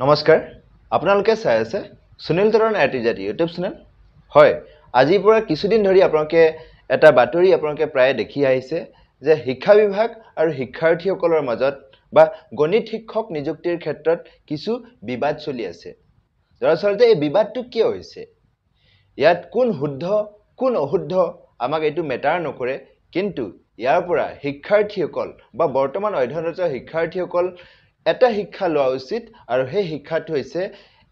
নমস্কাৰ আপোনালোকে চাই আছে সুনীল তৰণ আইটিজাতি ইউটিউব চেনেল হয় আজিৰ পৰা কিছুদিন ধৰি আপোনালোকে এটা বাতৰি আপোনালোকে প্ৰায় দেখি আহিছে যে শিক্ষা বিভাগ আৰু শিক্ষাৰ্থীসকলৰ মাজত বা গণিত শিক্ষক নিযুক্তিৰ ক্ষেত্ৰত কিছু বিবাদ চলি আছে দৰাচলতে এই বিবাদটো কিয় হৈছে ইয়াত কোন শুদ্ধ কোন অশুদ্ধ আমাক এইটো মেটাৰ নকৰে কিন্তু ইয়াৰ পৰা শিক্ষাৰ্থীসকল বা বৰ্তমান অধ্যয়নৰত শিক্ষাৰ্থীসকল এটা শিক্ষা লোৱা উচিত আৰু সেই শিক্ষাটো হৈছে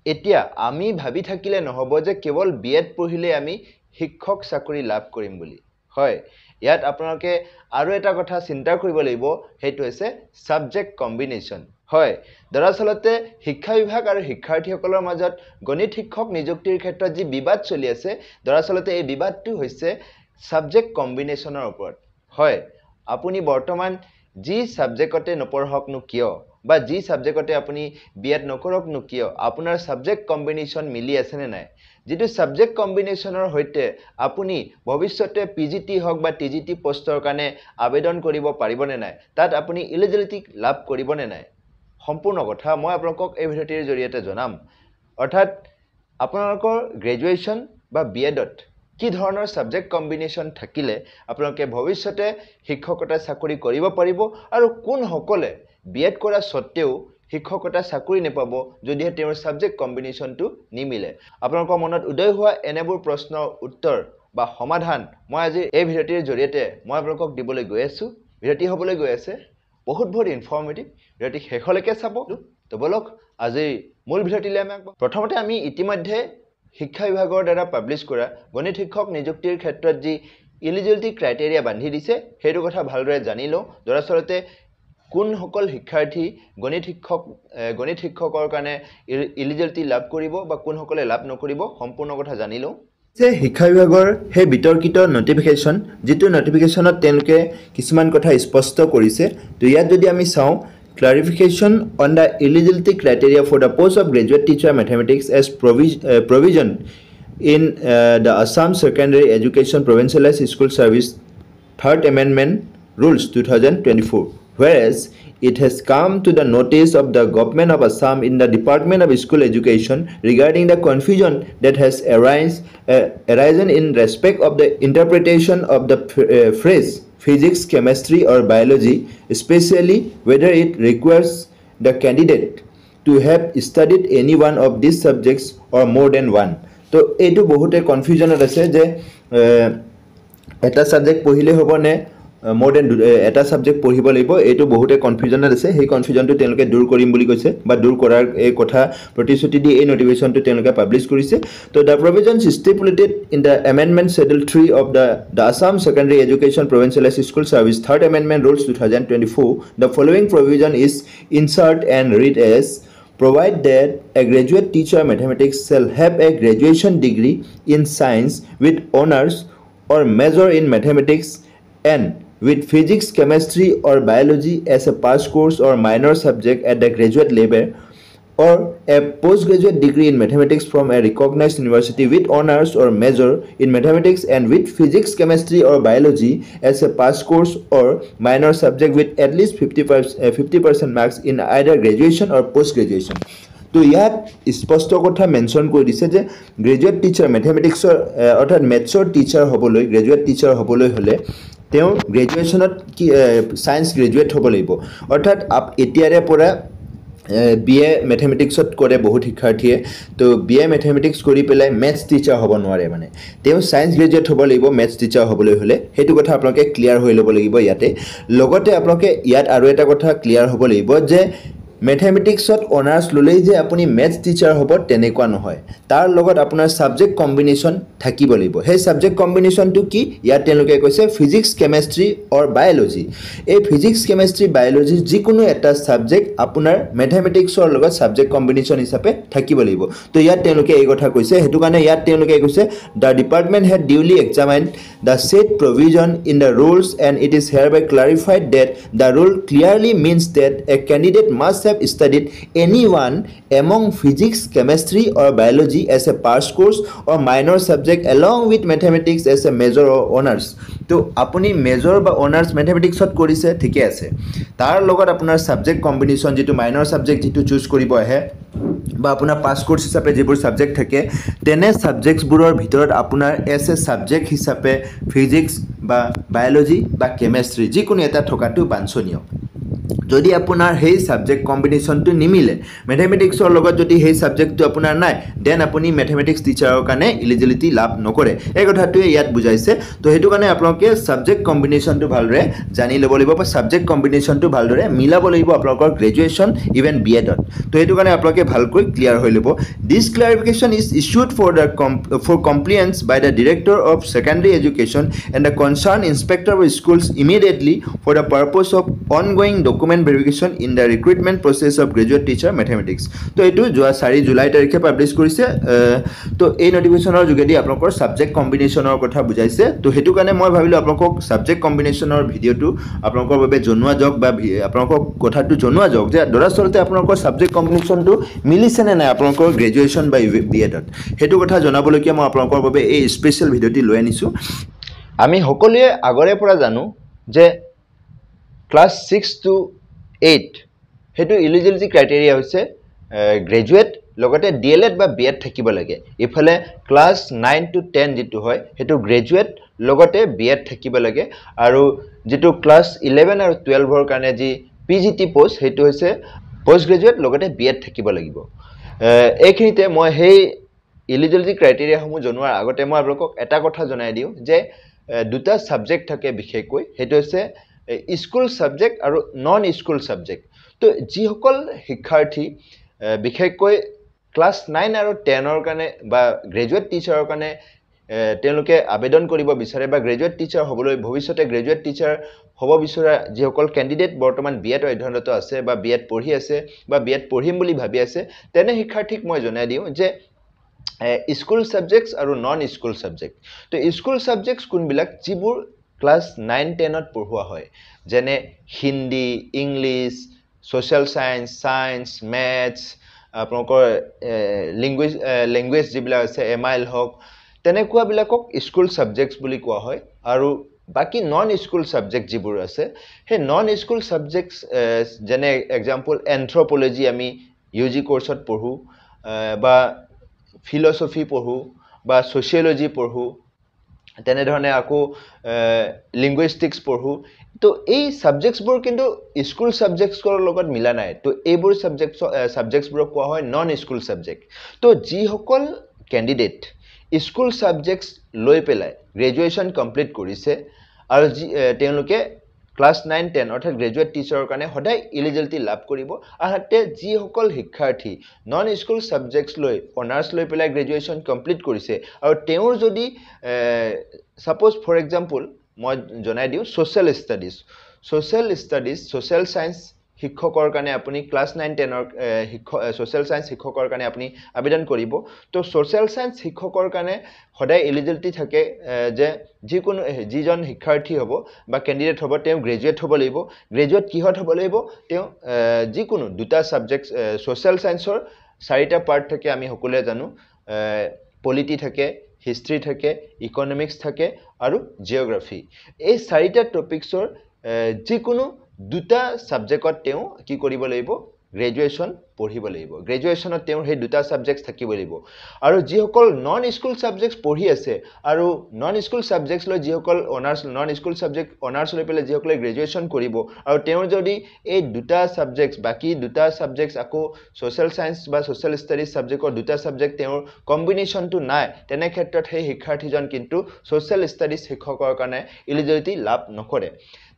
এতিয়া আমি ভাবি থাকিলে নহব যে কেৱল বিএড পঢ়িলে আমি শিক্ষক চাকৰি লাভ কৰিম বুলি হয় ইয়াত আপোনালোকে আৰু এটা কথা চিন্তা কৰিব লাগিব হেতু হৈছে সাবজেক্ট কম্বিনেশন হয় দৰাচলতে শিক্ষা বিভাগ আৰু শিক্ষাৰ্থীসকলৰ মাজত গণিত শিক্ষক নিযুক্তিৰ ক্ষেত্ৰত যি বিবাদ চলি আছে দৰাচলতে এই বিবাদটো হৈছে সাবজেক্ট কম্বিনেশনৰ ওপৰত হয় আপুনি বৰ্তমান যি সাবজেক্টতে নপঢ়ক নো কিয় বা যি সাবজেক্টতে আপুনি বিএড নকৰক নো কিয় আপোনাৰ সাবজেক্ট কম্বিনেশন মিলি আছে নে নাই যেটো সাবজেক্ট কম্বিনেশনৰ হৈতে আপুনি ভৱিষ্যতে পিজিটি হক বা টিজিটি পোষ্টৰ কাৰণে আবেদন কৰিব পাৰিব নে নাই তাত আপুনি এলিজিবিলিটি লাভ কৰিব নে নাই সম্পূৰ্ণ কথা মই আপোনালোকক এই ভিডিঅ'টিৰ জৰিয়তে জনাম অৰ্থাৎ আপোনালোকৰ গ্ৰেজুৱেচন বা বিএডত কি ধৰণৰ সাবজেক্ট কম্বিনেশন থাকিলে আপোনালোকে ভৱিষ্যতে শিক্ষকতা চাকৰি কৰিব পাৰিব আৰু কোন সকলে বিএড কৰা সত্ত্বেও শিক্ষকতা চাকৰি নেপাব যদিহে তেওঁৰ সাবজেক্ট কম্বিনেশনটো নিমিলে আপোনালোকৰ মনত উদয় হোৱা এনেবোৰ প্ৰশ্নৰ উত্তৰ বা সমাধান মই আজি এই ভিডিঅ'টিৰ জৰিয়তে মই আপোনালোকক দিবলৈ গৈ আছো ভিডিঅ'টি হ'বলৈ গৈ আছে বহুত ইনফৰ্মেটিভ ভিডিঅ'টি শেষলৈকে চাব তো বলক আজি মূল ভিডিঅ'টিলৈ আমি প্ৰথমতে আমি ইতিমধ্যে শিক্ষা বিভাগৰ দ্বাৰা পাবলিশ কৰা গণিত শিক্ষক নিযুক্তিৰ ক্ষেত্ৰত যি এলিজিবিলিটি ক্ৰাইটেৰিয়া বান্ধি দিছে হেতু কথা ভালদৰে জানি লওঁ দৰাচলতে কোন সকল শিক্ষাৰ্থী গণিত শিক্ষকৰ কাৰণে এলিজিবিলিটি লাভ কৰিব বা কোন সকলে লাভ নকৰিব সম্পূৰ্ণ কথা জানি লওঁ যে শিক্ষা বিভাগৰ হে বিতৰ্কিত নটিফিকেশন যেটো নটিফিকেশনত তেওঁলোকে কিছুমান কথা স্পষ্ট কৰিছে তো ইয়াত যদি আমি চাওঁ clarification on the eligibility criteria for the post of graduate teacher mathematics as provision in the Assam Secondary Education Provincialized School Service Third Amendment Rules 2024 whereas it has come to the notice of the government of Assam in the Department of School Education regarding the confusion that has arisen in respect of the interpretation of the phrase physics, chemistry or biology, especially whether it requires the candidate to have studied any one of these subjects or more than one. So, eto bohote confusion ase je eta subject pohile hobo ne more than eta subject পঢ়িব লাগিব এটো বহুতে confusion আছে সেই কনফিউজনটো তেওঁলোকে দূৰ কৰিম বুলি কৈছে বা দূৰ কৰাৰ এই কথা প্ৰতিশ্ৰুতি দি এই নটিফিকেশনটো তেওঁলোকে পাবলিশ কৰিছে তো the provisions stipulated in the amendment schedule 3 of the Assam Secondary Education Provincialized School Service Third Amendment Rules 2024 the following provision is insert and read as provide that a graduate teacher mathematics shall have a graduation degree in science with honors or major in mathematics and with physics, chemistry or biology as a pass course or minor subject at the graduate level or a postgraduate degree in mathematics from a recognized university with honors or major in mathematics and with physics, chemistry or biology as a pass course or minor subject with at least 50% marks in either graduation or post-graduation. তো ইয়াত স্পষ্ট কথা mention কৰি দিছে যে graduate teacher ম্যাথমেটিক্সৰ অৰ্থাৎ মেথছৰ teacher হ'বলৈ graduate teacher হ'বলৈ হলে তেওঁ গ্ৰেজুৱেচনত কি সায়েন্স গ্ৰেজুৱেট হ'ব লাগিব অৰ্থাৎ এতিয়াৰে পৰা বিএ ম্যাথমেটিক্সত কৰে বহুত শিক্ষাৰ্থীয়ে তো বিএ ম্যাথমেটিক্স কৰি পেলাই ম্যাথছ টিচাৰ হ'ব নোৱাৰে মানে তেওঁ সায়েন্স গ্ৰেজুৱেট হ'ব লাগিব ম্যাথছ টিচাৰ হ'বলৈ হলে হেতু কথা আপোনালোকে ক্লিয়াৰ হৈ ল'ব লাগিব ইয়াতে লগতে আপোনালোকে ইয়াত আৰু এটা কথা ক্লিয়াৰ হ'ব লাগিব যে Mathematicsত অনাৰ্স ললেই যে আপুনি ম্যাথছ টিচাৰ হ'ব তেনেকুৱা নহয় তাৰ লগত আপোনাৰ সাবজেক্ট কম্বিনেশন থাকিব লাগিব হে সাবজেক্ট কম্বিনেশনটো কি ইয়াত তেওঁলোকে কৈছে ফিজিক্স কেমিষ্ট্ৰি অৰ বায়োলজি এই ফিজিক্স কেমিষ্ট্ৰি বায়োলজি যিকোনো এটা সাবজেক্ট আপোনাৰ ম্যাথমেটিক্সৰ লগত সাবজেক্ট কম্বিনেশন হিচাপে থাকিব লাগিব তো ইয়াত তেওঁলোকে এই কথা কৈছে হেতু কাৰণে ইয়াত তেওঁলোকে কৈছে the department had duly examined the said provision in the rules and it is hereby clarified that the rule clearly means that a candidate must have studied any one among physics, chemistry or biology as a pass course or minor subject along with mathematics as a major or honors. তো আপুনি major বা অনাৰ্স ম্যাথমেটিক্সত কৰিছে ঠিকে আছে তাৰ লগত আপোনাৰ subject combination যেটো মাইনৰ সাবজেক্ট যেটো চুজ কৰিব আহে বা আপোনাৰ পাছ কোৰ্ছ হিচাপে যিবোৰ ছাবজেক্ট থাকে তেনে ছাবজেক্টছবোৰৰ ভিতৰত আপোনাৰ এছ এ ছাবজেক্ট হিচাপে ফিজিক্স বা বায়'লজি বা কেমেষ্ট্ৰি যিকোনো এটা থকাটো বাঞ্ছনীয় যদি আপোনাৰ সেই ছাবজেক্ট কম্বিনেশ্যনটো নিমিলে মেথমেটিক্সৰ লগত যদি সেই ছাবজেক্টটো আপোনাৰ নাই দেন আপুনি মেথমেটিক্স টিচাৰৰ কাৰণে ইলিজিবিলিটি লাভ নকৰে এই কথাটোৱে ইয়াত বুজাইছে তো সেইটো কাৰণে আপোনালোকে ছাবজেক্ট কম্বিনেশ্যনটো ভালদৰে জানি ল'ব লাগিব বা ছাবজেক্ট কম্বিনেশ্যনটো ভালদৰে মিলাব লাগিব আপোনালোকৰ গ্ৰেজুৱেশ্যন ইভেন বি এডত তো সেইটো কাৰণে আপোনালোকে ভালকৈ ক্লিয়াৰ হৈ ল'ব this clarification is issued for compliance by the director of secondary education and the concerned inspector of schools immediately for the purpose of ongoing document verification in the recruitment process of graduate teacher mathematics তো এইটো যোৱা 4 July তাৰিখে publish কৰিছে তো এই নটিফিকেশ্যনৰ যোগেদি আপোনালোকৰ subject কম্বিনেশ্যনৰ কথা বুজাইছে তো সেইটো কাৰণে মই ভাবিলোঁ আপোনালোকক ছাবজেক্ট কম্বিনেশ্যনৰ ভিডিঅ'টো আপোনালোকৰ বাবে জনোৱা যাওক বা আপোনালোকক কথাটো জনোৱা যাওক যে দৰাচলতে আপোনালোকৰ ছাবজেক্ট কম্বিনেশ্যনটো মিলিছেনে নাই আপোনালোকৰ গ্ৰেজুৱেশ্যন বা বি এডত সেইটো কথা জনাবলৈকে মই আপোনালোকৰ বাবে এই স্পেচিয়েল ভিডিঅ'টি লৈ আনিছোঁ আমি সকলোৱে আগৰে পৰা জানো যে ক্লাছ 6 to 8 সেইটো ইলিজিবিলিটি ক্ৰাইটেৰিয়া হৈছে গ্ৰেজুৱেট লগতে ডিএলএড বা বিএড থাকিব লাগে ইফালে ক্লাছ 9 to 10 যেটো হয় সেইটো গ্ৰেজুৱেট লগতে বিএড থাকিব লাগে আৰু যেটো ক্লাছ 11 আৰু 12 ৰ কাৰণে যি পিজিটি পোষ্ট সেইটো হৈছে পোষ্ট গ্ৰেজুৱেট লগতে বিএড থাকিব লাগিব এইখিনিতে মই সেই ইলিজিবিলিটি ক্ৰাইটেৰিয়াসমূহ জনোৱাৰ আগতে মই আপোনালোকক এটা কথা জনাই দিওঁ যে দুটা সাবজেক্ট থাকে বিশেষকৈ হেতু আছে স্কুল সাবজেক্ট আৰু নন স্কুল সাবজেক্ট তো যিসকল শিক্ষাৰ্থী বিশেষকৈ ক্লাছ 9 আৰু 10 ৰ কাৰণে বা গ্ৰেজুৱেট টিচাৰৰ কাৰণে তেওঁলোকে আবেদন কৰিব বিচাৰে বা গ্ৰেজুৱেট টিচাৰ হ'বলৈ ভৱিষ্যতে গ্ৰেজুৱেট টিচাৰ হ'ব বিচৰা যিসকল কেণ্ডিডেট বৰ্তমান বিএড অধ্যয়নৰত আছে বা বিএড পঢ়ি আছে বা বিএড পঢ়িম বুলি ভাবি আছে তেনে শিক্ষাৰ্থীক মই জনাই দিওঁ যে স্কুল সাবজেক্টস আৰু নন স্কুল সাবজেক্ট তো স্কুল সাবজেক্টস কোনবিলাক যিবোৰ ক্লাছ 9 10 ত পঢ়ুৱা হয় যেনে Hindi English social science maths আপোনালোকৰ লেংগুৱেজ যিবিলাক আছে এমআইএল হওক তেনেকুৱা বিলাকক স্কুল সাবজেক্টস বুলি কোৱা হয় আৰু বাকি নন স্কুল সাবজেক্ট যিবোৰ আছে হে নন স্কুল সাবজেক্টস যেনে এক্সাম্পল এন্থ্ৰোপলজি আমি ইউজি কোৰ্সত পঢ়ো বা ফিলসফি পঢ়ো বা সোশিয়োলজি পঢ়ো তেনে ধৰণে আকৌ লিঙ্গুইষ্টিক্স পঢ়ো তো এই সাবজেক্টসবোৰ কিন্তু স্কুল সাবজেক্টছৰ লগত মিলা নাই তো এইবোৰ সাবজেক্টছবোৰ কোৱা হয় নন স্কুল সাবজেক্ট তো যিসকল ক্যান্ডিডেট স্কুল সাবজেক্টস লৈ পেলাই গ্ৰেজুৱেচন কমপ্লিট কৰিছে আৰু তেওঁলোকে ক্লাছ 9 10 অৰ্থাৎ গ্ৰেজুৱেট টিচাৰৰ কাৰণে সদায় ইলিজিবিলিটি লাভ কৰিব আনহাতে যিসকল শিক্ষাৰ্থী নন স্কুল সাবজেক্টস লৈ অনাৰ্স লৈ পেলাই গ্ৰেজুৱেচন কমপ্লিট কৰিছে আৰু তেওঁৰ যদি সাপোজ ফৰ এক্সাম্পল মই জনাই দিওঁ সোশ্যাল সায়েন্স শিক্ষকৰ কাৰণে আপুনি ক্লাছ 9 10 ৰ সোশ্যাল সায়েন্স শিক্ষকৰ কাৰণে আপুনি আবেদন কৰিব তো সোশ্যাল সায়েন্স শিক্ষকৰ কাৰণে সদায় এলিজিবিলিটি থাকে যে যিকোনো যিজন শিক্ষাৰ্থী হ'ব বা ক্যান্ডিডেট হ'ব তেওঁ গ্ৰেজুৱেট হ'ব লাগিব গ্ৰেজুৱেট কিহত হ'ব লাগিব তেওঁ যিকোনো দুটা সাবজেক্ট সোশ্যাল সায়েন্সৰ চাৰিটা পাৰ্ট থাকে আমি সকলোৱে জানো পলিটি থাকে হিষ্ট্ৰী থাকে ইকনমিক্স থাকে আৰু জিওগ্ৰাফি এই চাৰিটা টপিকছৰ যিকোনো দুটা সাবজেক্টত তেওঁ কি কৰিব লাগিব গ্ৰেজুৱেচন পঢ়িব লাগিব গ্ৰেজুৱেচনত তেওঁ সেই দুটা সাবজেক্টস থাকিব লাগিব আৰু যিসকল নন স্কুল সাবজেক্টস পঢ়ি আছে আৰু নন স্কুল সাবজেক্টস লৈ যিসকল অনাৰ্স নন স্কুল সাবজেক্ট অনাৰ্স লৈ পেলাই যিসকলে গ্ৰেজুৱেচন কৰিব আৰু তেওঁ যদি এই দুটা সাবজেক্টস বাকি দুটা সাবজেক্টস আকৌ সোশ্যাল সায়েন্স বা সোশ্যাল ষ্টাডিজ সাবজেক্টৰ দুটা সাবজেক্ট তেওঁৰ কম্বিনেশ্যনটো নাই তেনে ক্ষেত্ৰত সেই শিক্ষাৰ্থীজন কিন্তু সোশ্যাল ষ্টাডিজ শিক্ষকৰ কাৰণে এলিজিবিলিটি লাভ নকৰে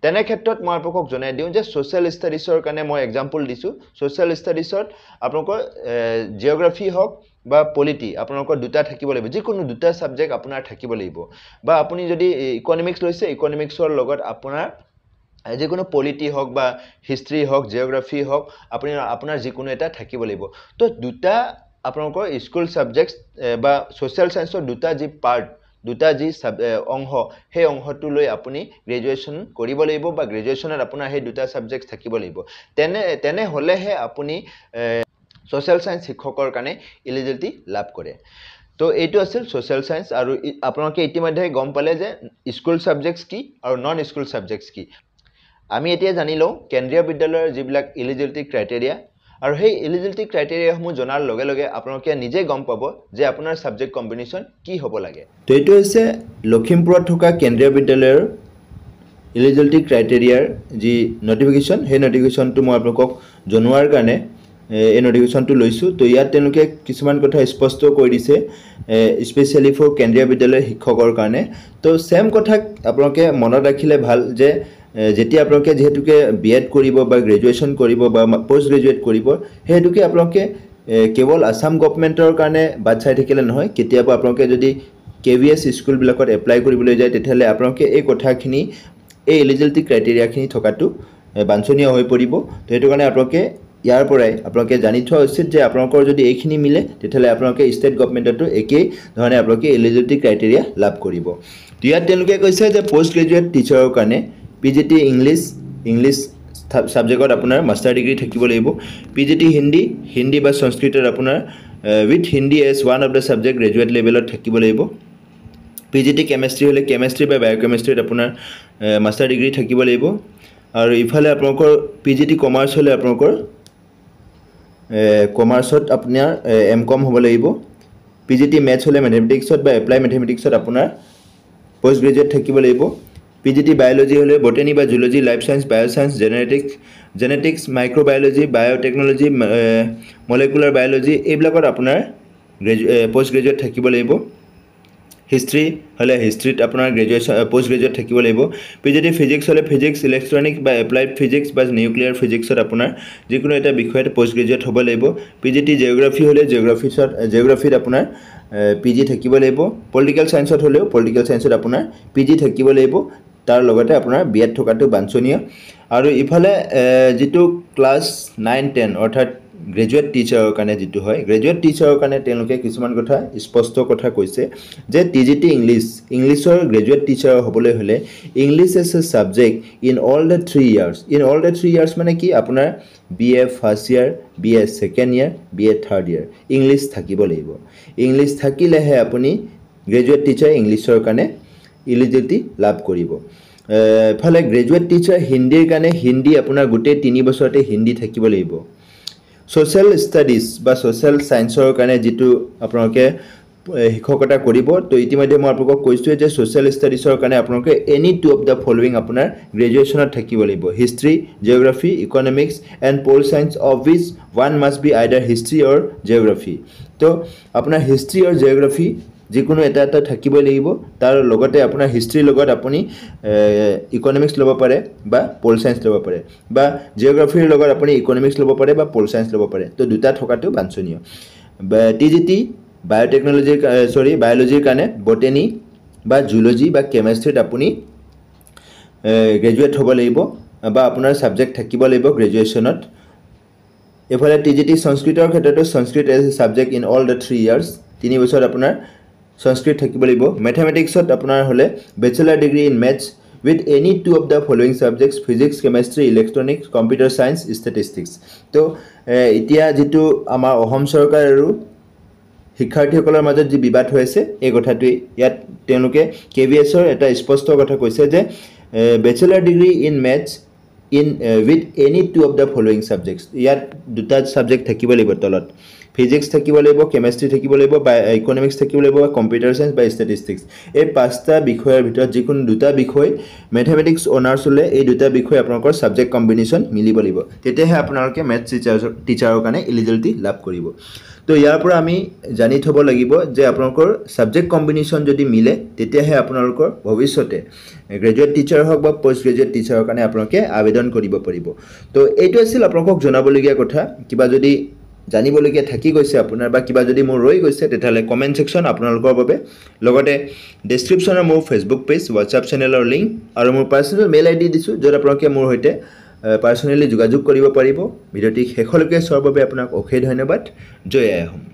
তেনে ক্ষেত্ৰত মই আপোনাক জনাই দিওঁ যে সোশ্যাল ষ্টাডিজৰ কাৰণে মই এক্সাম্পল দিছো সোশ্যাল ষ্টাডিজত আপোনালোকৰ জিওগ্ৰাফি হওক বা পলিটি আপোনালোকৰ দুটা থাকিব লাগিব যিকোনো দুটা সাবজেক্ট আপোনাৰ থাকিব লাগিব বা আপুনি যদি ইকনমিক্স লৈছে ইকনমিক্সৰ লগত আপোনাৰ যিকোনো পলিটি হওক বা হিষ্ট্ৰী হওক জিওগ্ৰাফি হওক আপোনাৰ যিকোনো এটা থাকিব লাগিব তো দুটা আপোনালোকৰ স্কুল সাবজেক্টস বা সোশ্যাল সায়েন্সৰ দুটা যি পাৰ্ট দুটা যি অংশ সেই অংশটো লৈ আপুনি গ্ৰেজুৱেচন কৰিব লাগিব বা গ্ৰেজুৱেচনত আপোনাৰ সেই দুটা সাবজেক্টস থাকিব লাগিব তেনে হলেহে আপুনি সোশ্যাল সায়েন্স শিক্ষকৰ কাৰণে এলিজিবিলিটি লাভ কৰে তো এইটো আছিল সোশ্যাল সায়েন্স আৰু আপোনালোকে ইতিমধ্যে গম পালে যে স্কুল সাবজেক্টস কি আৰু নন স্কুল সাবজেক্টস কি আমি এতিয়া জানি লওঁ কেন্দ্ৰীয় বিদ্যালয়ৰ যিবিলাক এলিজিবিলিটি ক্ৰাইটেৰিয়া আৰু সেই এলিজিবিলিটি ক্ৰাইটেৰিয়াসমূহ জনাৰ লগে লগে আপোনালোকে নিজে গম পাব যে আপোনাৰ সাবজেক্ট কম্বিনেশ্যন কি হ'ব লাগে তো এইটো হৈছে লখিমপুৰত থকা কেন্দ্ৰীয় বিদ্যালয়ৰ এলিজিবিলিটি ক্ৰাইটেৰিয়াৰ যি নটিফিকেশ্যন সেই নটিফিকেশ্যনটো মই আপোনালোকক জনোৱাৰ কাৰণে এই নটিফিকেশ্যনটো লৈছোঁ তো ইয়াত তেওঁলোকে কিছুমান কথা স্পষ্ট কৰি দিছে স্পেচিয়েলি ফৰ কেন্দ্ৰীয় বিদ্যালয়ৰ শিক্ষকৰ কাৰণে তো সেম কথা আপোনালোকে মনত ৰাখিলে ভাল যে যেতিয়া আপোনালোকে যেহেতুকে বিএড কৰিব বা গ্ৰেজুৱেশ্যন কৰিব বা পোষ্ট গ্ৰেজুৱেট কৰিব হেতুকে আপোনালোকে কেৱল আসাম গভৰ্ণমেণ্টৰ কাৰণে বাদ চাই থাকিলে নহয় কেতিয়াবা আপোনালোকে যদি কেভিএছ স্কুলবিলাকত এপ্লাই কৰিবলৈ যায় তেতিয়াহ'লে আপোনালোকে এই কথাখিনি এই এলিজিবিলিটি ক্ৰাইটেৰিয়াখিনি থকাটো বাঞ্ছনীয় হৈ পৰিব তো সেইটো কাৰণে আপোনালোকে ইয়াৰ পৰাই আপোনালোকে জানি থোৱা উচিত যে আপোনালোকৰ যদি এইখিনি মিলে তেতিয়াহ'লে আপোনালোকে ষ্টেট গভৰ্ণমেণ্টতো একেই ধৰণে আপোনালোকে এলিজিবিলিটি ক্ৰাইটেৰিয়া লাভ কৰিব তো ইয়াত তেওঁলোকে কৈছে যে পোষ্ট গ্ৰেজুৱেট টিচাৰৰ কাৰণে পিজিটি ইংলিছ সাবজেক্টত আপোনাৰ মাষ্টাৰ ডিগ্ৰী থাকিব লাগিব পিজিটি হিন্দী বা সংস্কৃতত আপোনাৰ with Hindi as one of the subject graduate লেভেলত থাকিব লাগিব পিজিটি কেমেষ্ট্ৰি হ'লে কেমেষ্ট্ৰি বা বায়'কেমেষ্ট্ৰিত আপোনাৰ মাষ্টাৰ ডিগ্ৰী থাকিব লাগিব আৰু ইফালে আপোনালোকৰ পিজিটি কমাৰ্চ হ'লে আপোনালোকৰ কমাৰ্চত আপোনাৰ এমকম হ'ব লাগিব পিজিটি মেথছ হ'লে মেথমেটিক্সত বা এপ্লাই মেথমেটিক্সত আপোনাৰ পোষ্ট গ্ৰেজুৱেট থাকিব লাগিব পিজিটি বায়'লজি হ'লে বটেনি বা zoology life science bioscience genetics microbiology biotechnology molecular biology এইবিলাকত আপোনাৰ পোষ্ট গ্ৰেজুৱেট থাকিব লাগিব হিষ্ট্ৰী হ'লে হিষ্ট্ৰীত আপোনাৰ গ্ৰেজুৱেশ্যন পোষ্ট গ্ৰেজুৱেট থাকিব লাগিব পিজিটি ফিজিক্স হ'লে ফিজিক্স ইলেক্ট্ৰনিক্স বা এপ্লাইড ফিজিক্স বা নিউক্লিয়াৰ ফিজিক্সত আপোনাৰ যিকোনো এটা বিষয়ত পোষ্ট গ্ৰেজুৱেট হ'ব লাগিব পিজিটি জিঅ'গ্ৰাফি হ'লে জিঅ'গ্ৰাফিত আপোনাৰ পিজি থাকিব লাগিব পলিটিকেল সায়েন্সত হ'লেও পলিটিকেল সায়েন্সত আপোনাৰ পিজি থাকিব লাগিব তাৰ লগতে আপোনাৰ বিএড থকাটো বাঞ্ছনীয় আৰু ইফালে যিটো ক্লাছ 9-10 অৰ্থাৎ গ্ৰেজুৱেট টিচাৰৰ কাৰণে যিটো হয় গ্ৰেজুৱেট টিচাৰৰ কাৰণে তেওঁলোকে কিছুমান কথা স্পষ্ট কথা কৈছে যে টিজিটি ইংলিছৰ গ্ৰেজুৱেট টিচাৰ হ'বলৈ হ'লে English as a subject in all the 3 years মানে কি আপোনাৰ BA first year BA second year BA third year English থাকিব লাগিব ইংলিছ থাকিলেহে আপুনি গ্ৰেজুৱেট টিচাৰ ইংলিছৰ কাৰণে এলিজিবিলিটি লাভ কৰিব ফালে গ্ৰেজুৱেট টিচাৰ হিন্দীৰ কাৰণে হিন্দী আপোনাৰ গোটেই 3 বছৰতে হিন্দী থাকিব লাগিব সোশ্যাল ষ্টাডিজ বা সোশ্যাল সায়েন্সৰ কাৰণে যেটো আপোনালোকে শিক্ষকতা কৰিব তো ইতিমধ্যে মই আপোনাক কৈছোৱে যে সোশ্যাল ষ্টাডিজৰ কাৰণে আপোনালোকে any two of the following আপোনাৰ গ্ৰেজুৱেশ্যনত থাকিব লাগিব history geography economics and pol science of which one must be either history or geography তো আপোনাৰ হিষ্ট্ৰী আৰু জিঅ'গ্ৰাফি যিকোনো এটা থাকিব লাগিব তাৰ লগতে আপোনাৰ হিষ্ট্ৰীৰ লগত আপুনি ইকনমিক্স ল'ব পাৰে বা পল সায়েন্স ল'ব পাৰে বা জিঅ'গ্ৰাফিৰ লগত আপুনি ইকনমিক্স ল'ব পাৰে বা পল সায়েন্স ল'ব পাৰে তো দুটা থকাটো বাঞ্ছনীয় টিজিটি বায়'লজিৰ কাৰণে বটেনি বা জুলজি বা কেমেষ্ট্ৰিত আপুনি গ্ৰেজুৱেট হ'ব লাগিব বা আপোনাৰ সাবজেক্ট থাকিব লাগিব গ্ৰেজুৱেশ্যনত এফালে টিজিটি সংস্কৃতৰ ক্ষেত্ৰতো Sanskrit as a subject in all the 3 years 3 বছৰ আপোনাৰ সংস্কৃত থাকিব লাগিব ম্যাথমেটিক্সত আপোনাৰ হলে bachelor degree in maths with any two of the following subjects physics chemistry electronics computer science statistics তো এতিয়া যেটো আমাৰ অসম চৰকাৰ আৰু শিক্ষাৰ্থীসকলৰ মাজত যি বিবাদ হৈছে এই কথাটোই ইয়াত তেওঁলোকে কেভিএছৰ এটা স্পষ্ট কথা কৈছে যে bachelor degree in maths in with any two of the following subjects ইয়াত দুটা সাবজেক্ট থাকিব লাগিব তলত ফিজিক্স থাকিব লাগিব কেমেষ্ট্ৰি থাকিব লাগিব বা ইকনমিক্স থাকিব লাগিব বা কম্পিউটাৰ সায়েন্স বা ষ্টেটিষ্টিক্স এই পাঁচটা বিষয়ৰ ভিতৰত যিকোনো দুটা বিষয় ম্যাথমেটিক্স অনাৰ্ছ হলে এই দুটা বিষয় আপোনালোকৰ সাবজেক্ট কম্বিনেশ্যন মিলিব লাগিব তেতিয়াহে আপোনালোকে ম্যাথছ টিচাৰৰ কাৰণে এলিজিবিলিটি লাভ কৰিব তো ইয়াৰ পৰা আমি জানি থব লাগিব যে আপোনালোকৰ সাবজেক্ট কম্বিনেশ্যন যদি মিলে তেতিয়াহে আপোনালোকৰ ভৱিষ্যতে গ্ৰেজুৱেট টিচাৰ হওক বা পোষ্ট গ্ৰেজুৱেট টিচাৰৰ কাৰণে আপোনালোকে আবেদন কৰিব পাৰিব তো এইটো আছিল আপোনালোকক জনাবলগীয়া কথা কিবা যদি জানিবলগীয়া থাকি গৈছে আপোনাৰ বা কিবা যদি মোৰ ৰৈ গৈছে তেতিয়াহ'লে কমেন্ট সেকশন আপোনালোকৰ বাবে লগতে ডেসক্ৰিপচনৰ মোৰ ফেসবুক পেজ হোৱাটছআপ চেনেলৰ লিংক আৰু মোৰ পাৰ্সোনেল মেইল আইডি দিছো যত আপোনালোকে মোৰ হৈতে পাৰ্সোনেলি যোগাযোগ কৰিব পাৰিব ভিডিঅ'টি শেষলৈকে চোৱাৰ বাবে আপোনাক অশেষ ধন্যবাদ জয় আই অসম